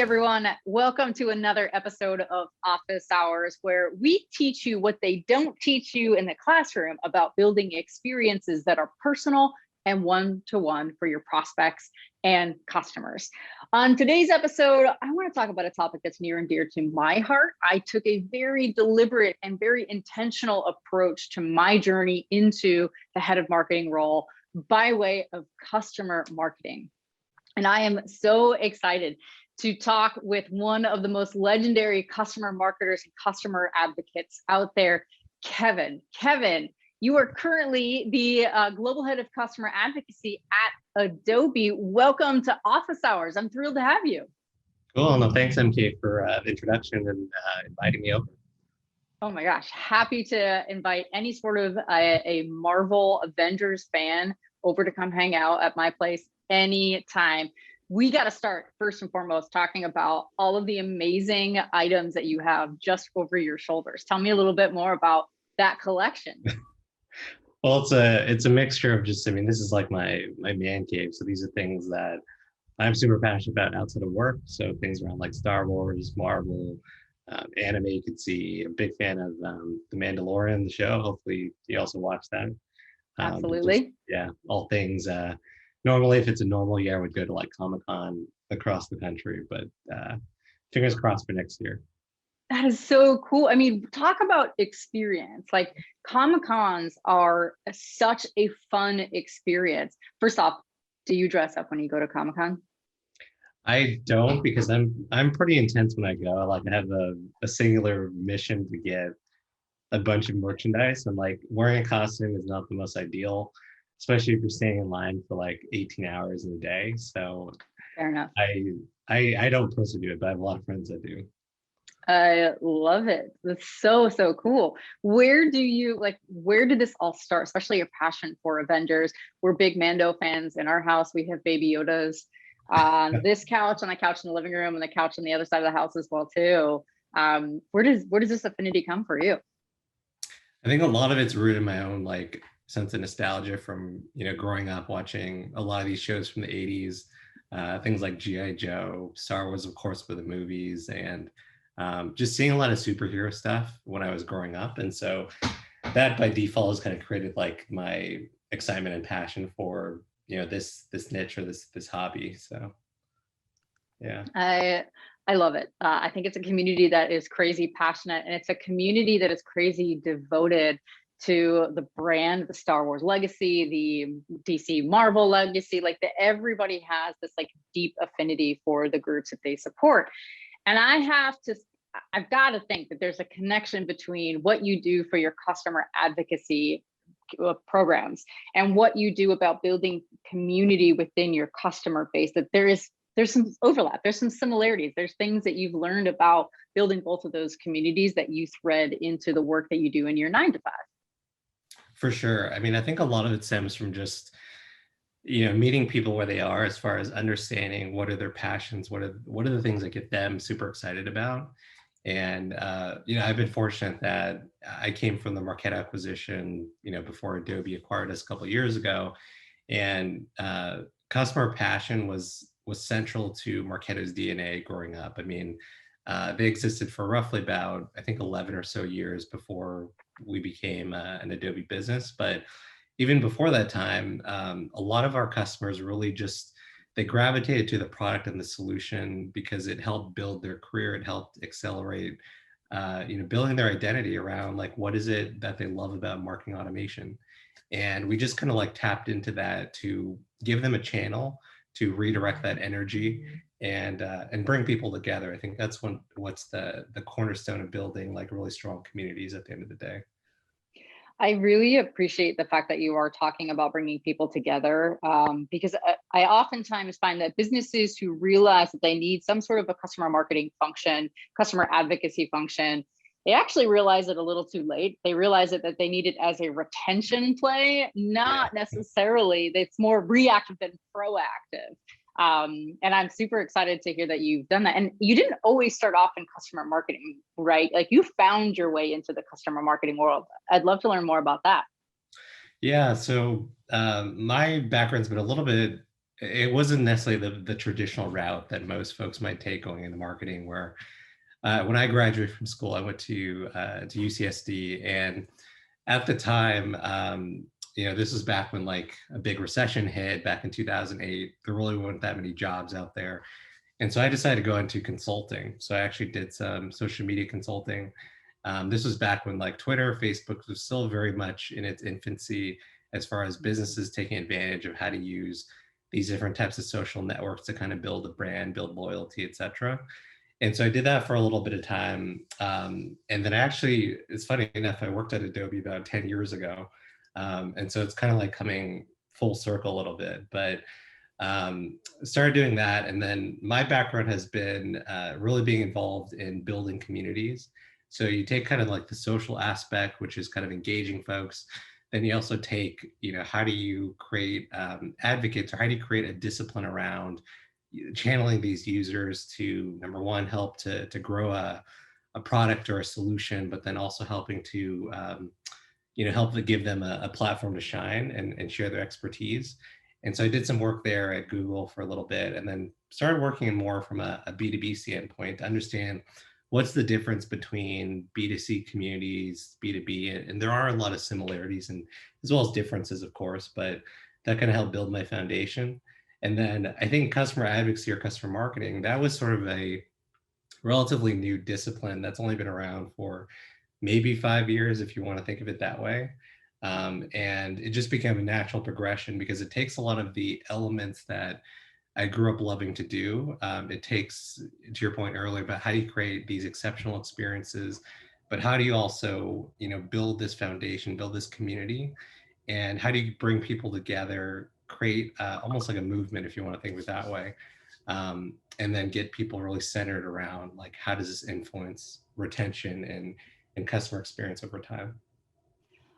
everyone. Welcome to another episode of Office Hours, where we teach you what they don't teach you in the classroom about building experiences that are personal and one-to-one for your prospects and customers. On today's episode, I want to talk about a topic that's near and dear to my heart. I took a very deliberate and very intentional approach to my journey into the head of marketing role by way of customer marketing. And I am so excited to talk with one of the most legendary customer marketers and customer advocates out there, Kevin. Kevin, you are currently the Global Head of Customer Advocacy at Adobe. Welcome to Office Hours. I'm thrilled to have you. Cool. No, thanks, MK, for the introduction and inviting me over. Oh my gosh, happy to invite any sort of a Marvel Avengers fan over to come hang out at my place anytime. We got to start first and foremost talking about all of the amazing items that you have just over your shoulders. Tell me a little bit more about that collection. Well, it's a mixture of just, this is like my man cave. So these are things that I'm super passionate about outside of work. So things around like Star Wars, Marvel, anime. You could see. A big fan of The Mandalorian, the show. Hopefully you also watch that. Absolutely. All things. Normally, if it's a normal year, I would go to like Comic-Con across the country, but fingers crossed for next year. That is so cool. Talk about experience. Like Comic-Cons are such a fun experience. First off, do you dress up when you go to Comic-Con? I don't, because I'm pretty intense when I go. I have a singular mission to get a bunch of merchandise, and like wearing a costume is not the most ideal, especially if you're staying in line for like 18 hours in a day. So fair enough. I don't personally do it, but I have a lot of friends that do. I love it. That's so cool. Where did this all start? Especially your passion for Avengers. We're big Mando fans in our house. We have baby Yodas on this couch, on the couch in the living room, and the couch on the other side of the house as well too. Where does this affinity come for you? I think a lot of it's rooted in my own like sense of nostalgia from growing up watching a lot of these shows from the 80s, things like G.I. Joe, Star Wars, of course, for the movies, and just seeing a lot of superhero stuff when I was growing up. And so that by default has kind of created like my excitement and passion for this niche or this hobby. So yeah, I love it. I think it's a community that is crazy passionate, and it's a community that is crazy devoted to the brand, the Star Wars legacy, the DC Marvel legacy. Everybody has this like deep affinity for the groups that they support. And I've got to think that there's a connection between what you do for your customer advocacy programs and what you do about building community within your customer base, that there's some overlap, there's some similarities, there's things that you've learned about building both of those communities that you thread into the work that you do in your 9 to 5. For sure. I think a lot of it stems from just meeting people where they are, as far as understanding what are their passions, what are the things that get them super excited about. And I've been fortunate that I came from the Marquette acquisition before Adobe acquired us a couple of years ago, and customer passion was central to Marquette's DNA growing up. They existed for roughly about, I think, 11 or so years before we became an Adobe business. But even before that time, a lot of our customers really they gravitated to the product and the solution because it helped build their career. It helped accelerate, building their identity around like, what is it that they love about marketing automation? And we just kind of like tapped into that to give them a channel to redirect that energy and bring people together. I think that's what's the cornerstone of building like really strong communities at the end of the day. I really appreciate the fact that you are talking about bringing people together, because I oftentimes find that businesses who realize that they need some sort of a customer marketing function, customer advocacy function, they actually realize it a little too late. They realize that they need it as a retention play, not necessarily, it's more reactive than proactive. And I'm super excited to hear that you've done that. And you didn't always start off in customer marketing, right? Like you found your way into the customer marketing world. I'd love to learn more about that. Yeah, so my background's been a little bit it wasn't necessarily the traditional route that most folks might take going into marketing, where when I graduated from school, I went to UCSD, and at the time, this was back when like a big recession hit back in 2008. There really weren't that many jobs out there, and so I decided to go into consulting. So I actually did some social media consulting. This was back when like Twitter, Facebook was still very much in its infancy as far as businesses taking advantage of how to use these different types of social networks to kind of build a brand, build loyalty, etc. And so I did that for a little bit of time. And then actually, it's funny enough, I worked at Adobe about 10 years ago. And so it's kind of like coming full circle a little bit. But started doing that. And then my background has been really being involved in building communities. So you take kind of like the social aspect, which is kind of engaging folks. Then you also take, how do you create advocates, or how do you create a discipline around channeling these users to, number one, help to grow a product or a solution, but then also helping to help to give them a platform to shine and share their expertise. And so I did some work there at Google for a little bit, and then started working more from a B2B standpoint to understand what's the difference between B2C communities, B2B, and there are a lot of similarities and as well as differences, of course, but that kind of helped build my foundation. And then I think customer advocacy or customer marketing, that was sort of a relatively new discipline that's only been around for maybe 5 years, if you want to think of it that way. And it just became a natural progression because it takes a lot of the elements that I grew up loving to do. It takes, to your point earlier, about how do you create these exceptional experiences, but how do you also, build this foundation, build this community, and how do you bring people together, create almost like a movement, if you want to think of it that way, and then get people really centered around like how does this influence retention and customer experience over time.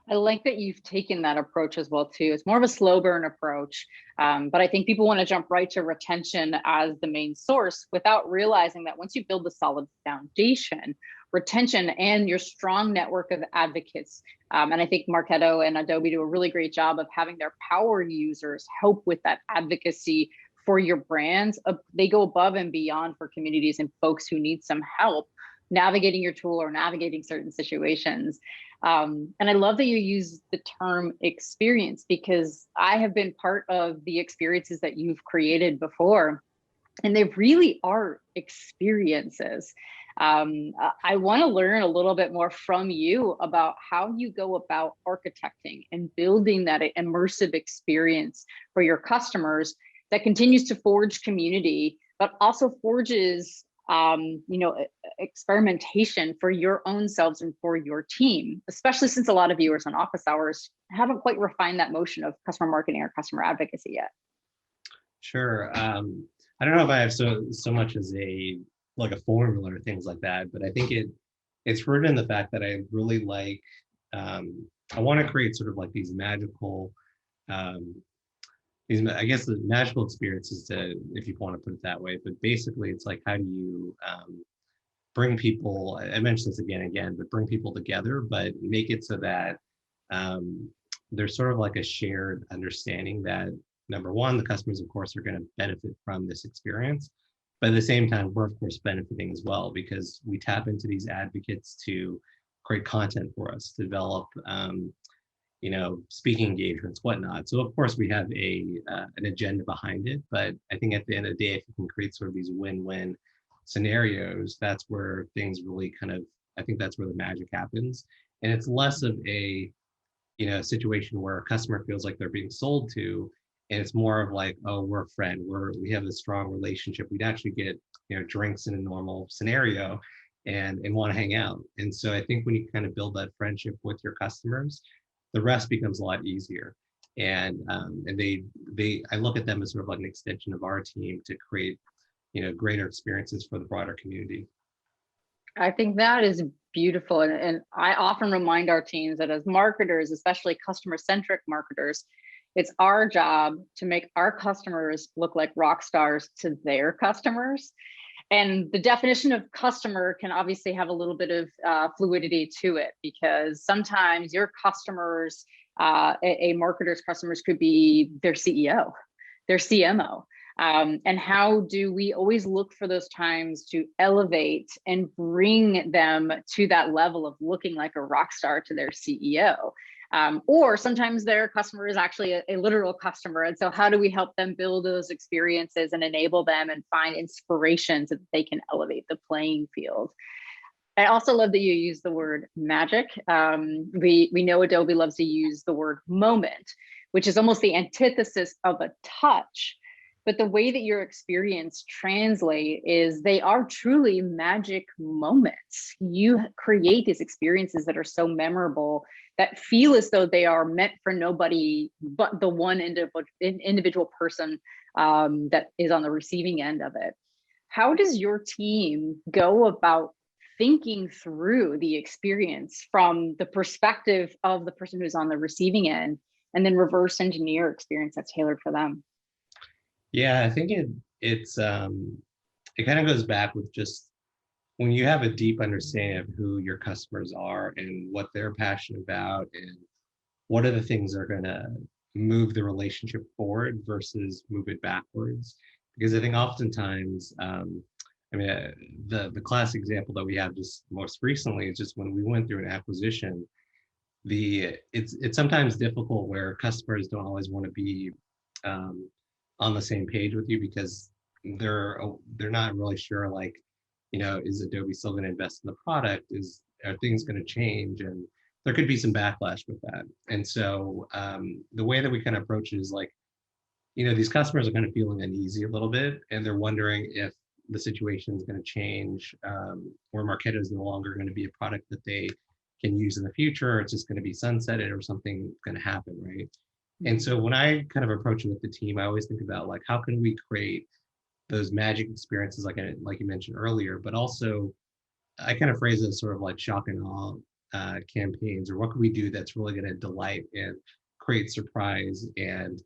I like that you've taken that approach as well too. It's more of a slow burn approach, but I think people want to jump right to retention as the main source without realizing that once you build the solid foundation, retention and your strong network of advocates, and I think Marketo and Adobe do a really great job of having their power users help with that advocacy for your brands. They go above and beyond for communities and folks who need some help navigating your tool or navigating certain situations. And I love that you use the term experience, because I have been part of the experiences that you've created before, and they really are experiences. I want to learn a little bit more from you about how you go about architecting and building that immersive experience for your customers that continues to forge community, but also forges experimentation for your own selves and for your team, especially since a lot of viewers on office hours haven't quite refined that motion of customer marketing or customer advocacy yet. Sure. I don't know if I have so much as a formula or things like that, but I think it's rooted in the fact that I really like, I want to create sort of like these magical I guess the magical experiences, to, if you want to put it that way, but basically it's like, how do you bring people, I mentioned this again and again, but bring people together, but make it so that there's sort of like a shared understanding that, number one, the customers, of course, are going to benefit from this experience, but at the same time, we're of course benefiting as well, because we tap into these advocates to create content for us, to develop speaking engagements, whatnot. So of course we have an agenda behind it, but I think at the end of the day, if you can create sort of these win-win scenarios, that's where things really I think that's where the magic happens. And it's less of a, situation where a customer feels like they're being sold to, and it's more of like, oh, we're a friend, we have a strong relationship, we'd actually get, drinks in a normal scenario and want to hang out. And so I think when you kind of build that friendship with your customers, the rest becomes a lot easier. And I look at them as sort of like an extension of our team to create, greater experiences for the broader community. I think that is beautiful. And I often remind our teams that as marketers, especially customer-centric marketers, it's our job to make our customers look like rock stars to their customers. And the definition of customer can obviously have a little bit of fluidity to it, because sometimes your customers, a marketer's customers, could be their CEO. their CMO. And how do we always look for those times to elevate and bring them to that level of looking like a rock star to their CEO? Or sometimes their customer is actually a literal customer. And so how do we help them build those experiences and enable them and find inspiration so that they can elevate the playing field? I also love that you use the word magic. We know Adobe loves to use the word moment, which is almost the antithesis of a touch. But the way that your experience translate is they are truly magic moments. You create these experiences that are so memorable, that feel as though they are meant for nobody but the one individual person that is on the receiving end of it. How does your team go about thinking through the experience from the perspective of the person who's on the receiving end, and then reverse engineer experience that's tailored for them? Yeah, I think it kind of goes back with just when you have a deep understanding of who your customers are and what they're passionate about and what are the things that are going to move the relationship forward versus move it backwards. Because I think oftentimes, the classic example that we have just most recently is just when we went through an acquisition. It's sometimes difficult where customers don't always want to be on the same page with you because they're not really sure, like, is Adobe still going to invest in the product? Are things going to change? And there could be some backlash with that. And so the way that we kind of approach it is like, these customers are kind of feeling uneasy a little bit, and they're wondering if the situation is going to change, where Marketo is no longer going to be a product that they can use in the future, or it's just going to be sunsetted or something going to happen, right? And so when I kind of approach it with the team, I always think about like, how can we create those magic experiences like you mentioned earlier, but also I kind of phrase it as sort of like shock and awe campaigns, or what can we do that's really going to delight and create surprise and,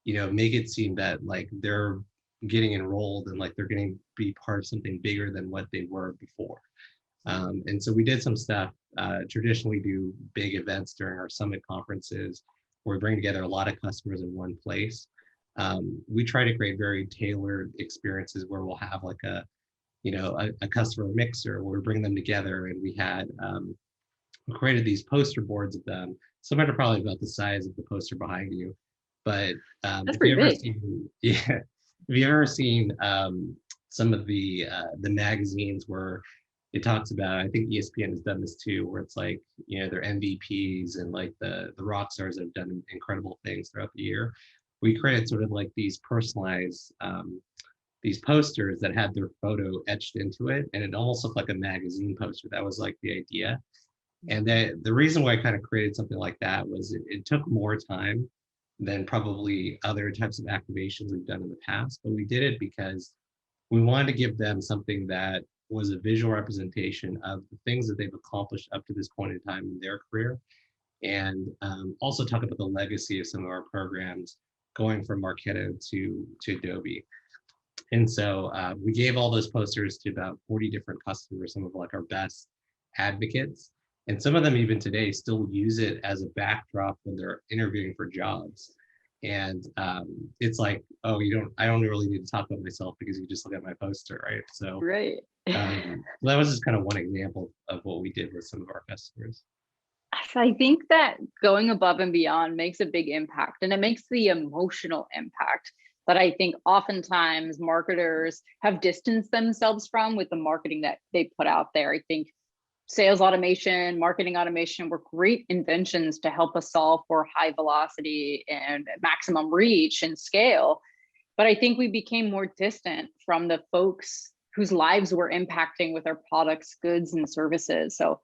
make it seem that like they're getting enrolled and like they're going to be part of something bigger than what they were before. And so we did some stuff, traditionally do big events during our summit conferences where we bring together a lot of customers in one place. We try to create very tailored experiences where we'll have like a customer mixer where we bring them together, and we had created these poster boards of them. Some are probably about the size of the poster behind you, but That's pretty big. Have you ever seen some of the magazines where it talks about, I think ESPN has done this too, where it's like, their MVPs and like the rock stars that have done incredible things throughout the year. We created sort of like these personalized these posters that had their photo etched into it, and it almost looked like a magazine poster. That was like the idea. And the reason why I kind of created something like that was it took more time than probably other types of activations we've done in the past, but we did it because we wanted to give them something that was a visual representation of the things that they've accomplished up to this point in time in their career, and also talk about the legacy of some of our programs going from Marketo to Adobe. And so we gave all those posters to about 40 different customers, some of like our best advocates. And some of them even today still use it as a backdrop when they're interviewing for jobs. And it's like, oh, I don't really need to talk about myself because you just look at my poster, right? So Right. that was just kind of one example of what we did with some of our customers. I think that going above and beyond makes a big impact, and it makes the emotional impact that I think oftentimes marketers have distanced themselves from with the marketing that they put out there. I think sales automation, marketing automation were great inventions to help us solve for high velocity and maximum reach and scale. But I think we became more distant from the folks whose lives we're impacting with our products, goods, and services. So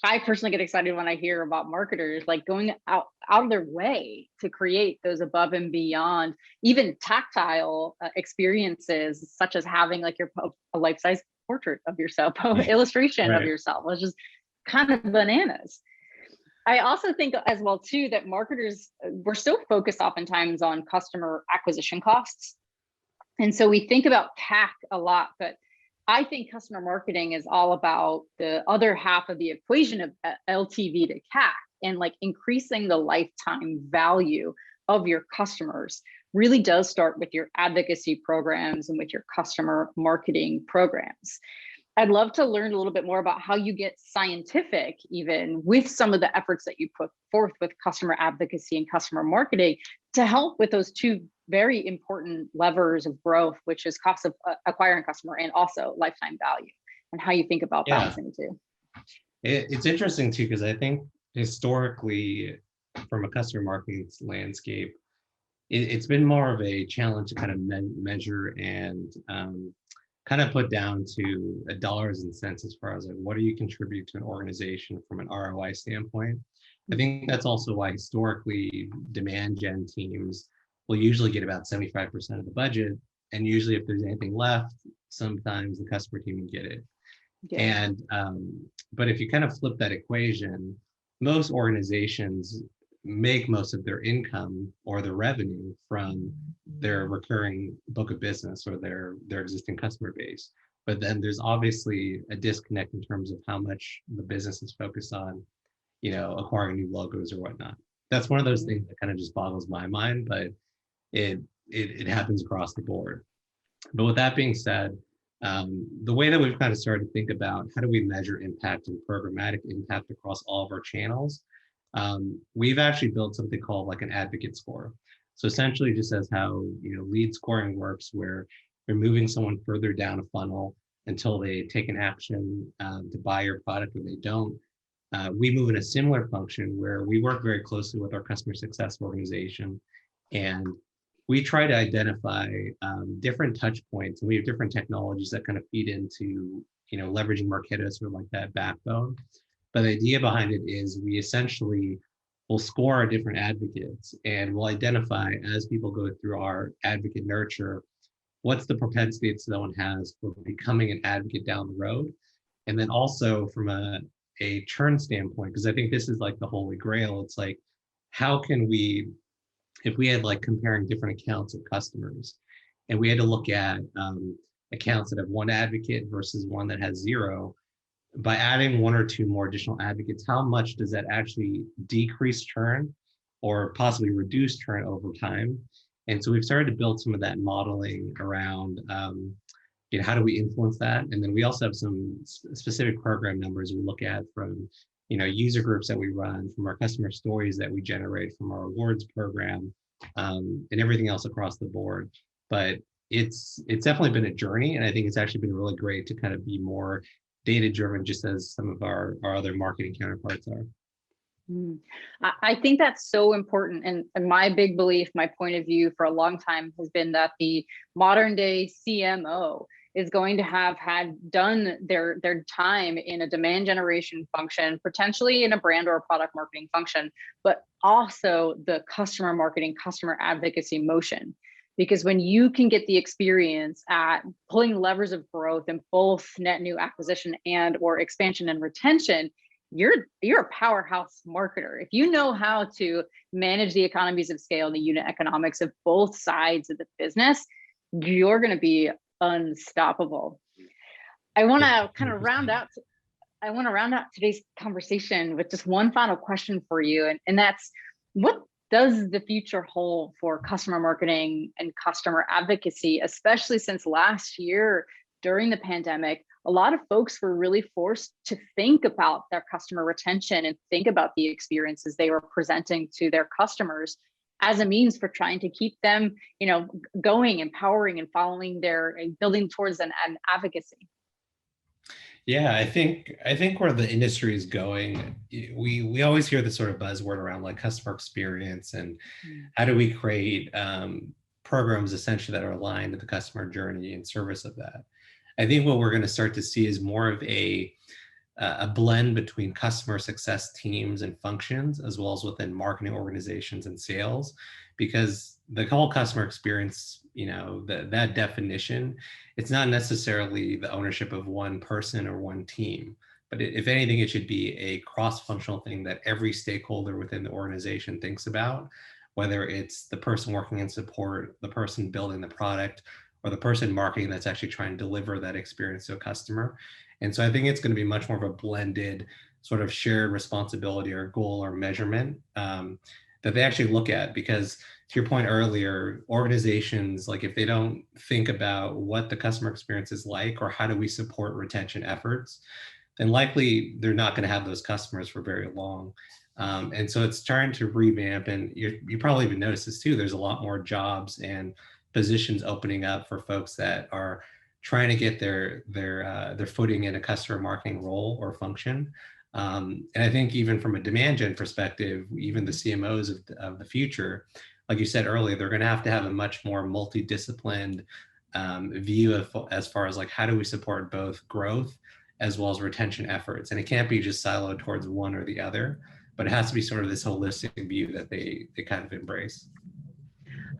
I personally get excited when I hear about marketers like going out of their way to create those above and beyond, even tactile experiences, such as having like a life-size portrait of yourself, illustration Right. of yourself, which is kind of bananas. I also think as well too that marketers, we're so focused oftentimes on customer acquisition costs, and so we think about CAC a lot, but I think customer marketing is all about the other half of the equation of LTV to CAC, and like increasing the lifetime value of your customers really does start with your advocacy programs and with your customer marketing programs. I'd love to learn a little bit more about how you get scientific, even with some of the efforts that you put forth with customer advocacy and customer marketing to help with those two very important levers of growth, which is cost of acquiring customer and also lifetime value, and how you think about balancing the two. It's interesting too, because I think historically, from a customer marketing landscape, it's been more of a challenge to kind of measure and kind of put down to dollars and cents as far as like, what do you contribute to an organization from an ROI standpoint? I think that's also why historically demand gen teams will usually get about 75% of the budget. And usually if there's anything left, sometimes the customer team will get it. Yeah. And, but if you kind of flip that equation, most organizations make most of their income or their revenue from their recurring book of business or their existing customer base. But then there's obviously a disconnect in terms of how much the business is focused on, you know, acquiring new logos or whatnot. That's one of those things that kind of just boggles my mind, but it happens across the board. But with that being said, the way that we've kind of started to think about how do we measure impact and programmatic impact across all of our channels, we've actually built something called like an advocate score. So essentially just as how, you know, lead scoring works, where we're moving someone further down a funnel until they take an action to buy your product or they don't. We move in a similar function where we work very closely with our customer success organization, and we try to identify different touch points, and we have different technologies that kind of feed into, you know, leveraging Marketo, sort of like that backbone. But the idea behind it is we essentially will score our different advocates, and we'll identify as people go through our advocate nurture, what's the propensity that someone has for becoming an advocate down the road. And then also from a churn standpoint, because I think this is like the holy grail, it's like, how can we, if we had like comparing different accounts of customers, and we had to look at accounts that have one advocate versus one that has zero, by adding one or two more additional advocates, how much does that actually decrease churn or possibly reduce churn over time? And so we've started to build some of that modeling around, you know, how do we influence that? And then we also have some specific program numbers we look at from, you know, user groups that we run, from our customer stories that we generate from our awards program, and everything else across the board. But it's definitely been a journey, and I think it's actually been really great to kind of be more data driven, just as some of our other marketing counterparts are. I think that's so important. And my big belief, my point of view for a long time has been that the modern day CMO is going to have had done their time in a demand generation function, potentially in a brand or a product marketing function, but also the customer marketing, customer advocacy motion. Because when you can get the experience at pulling levers of growth in both net new acquisition and or expansion and retention, you're a powerhouse marketer. If you know how to manage the economies of scale and the unit economics of both sides of the business, you're going to be unstoppable. I want to kind of round out today's conversation with just one final question for you, and that's, what does the future hold for customer marketing and customer advocacy, especially since last year during the pandemic, a lot of folks were really forced to think about their customer retention and think about the experiences they were presenting to their customers as a means for trying to keep them, you know, going, empowering, and following their building towards an advocacy. Yeah, I think where the industry is going, we always hear the sort of buzzword around like customer experience and how do we create programs essentially that are aligned to the customer journey and service of that. I think what we're going to start to see is more of a blend between customer success teams and functions, as well as within marketing organizations and sales, because the whole customer experience, you know, that definition, it's not necessarily the ownership of one person or one team, but if anything, it should be a cross-functional thing that every stakeholder within the organization thinks about, whether it's the person working in support, the person building the product, or the person marketing that's actually trying to deliver that experience to a customer. And so I think it's going to be much more of a blended sort of shared responsibility or goal or measurement that that they actually look at. Because to your point earlier, organizations, like if they don't think about what the customer experience is like, or how do we support retention efforts, then likely they're not going to have those customers for very long. And so it's trying to revamp, and you probably even noticed this too. There's a lot more jobs and positions opening up for folks that are trying to get their footing in a customer marketing role or function. And I think even from a demand gen perspective, even the CMOs of the future, like you said earlier, they're going to have a much more multidisciplined view of, as far as like, how do we support both growth as well as retention efforts? And it can't be just siloed towards one or the other, but it has to be sort of this holistic view that they kind of embrace.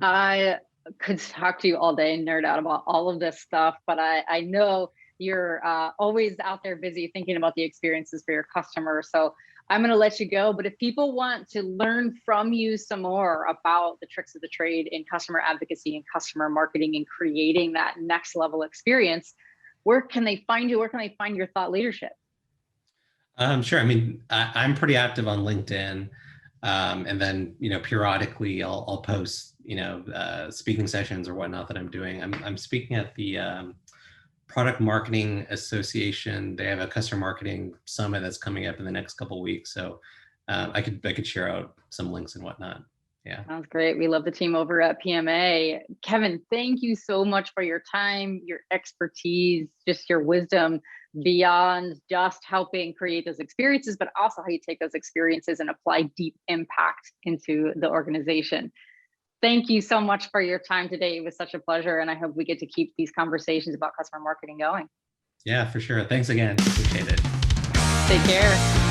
I could talk to you all day and nerd out about all of this stuff, but I know you're always out there busy thinking about the experiences for your customers. So I'm going to let you go. But if people want to learn from you some more about the tricks of the trade in customer advocacy and customer marketing and creating that next level experience, where can they find you? Where can they find your thought leadership? Sure. I mean, I'm pretty active on LinkedIn. And then, periodically I'll post, speaking sessions or whatnot that I'm doing. I'm speaking at the Product Marketing Association. They have a customer marketing summit that's coming up in the next couple of weeks. So I could share out some links and whatnot. Yeah. Sounds great. We love the team over at PMA. Kevin, thank you so much for your time, your expertise, just your wisdom beyond just helping create those experiences, but also how you take those experiences and apply deep impact into the organization. Thank you so much for your time today. It was such a pleasure, and I hope we get to keep these conversations about customer marketing going. Yeah, for sure. Thanks again. Appreciate it. Take care.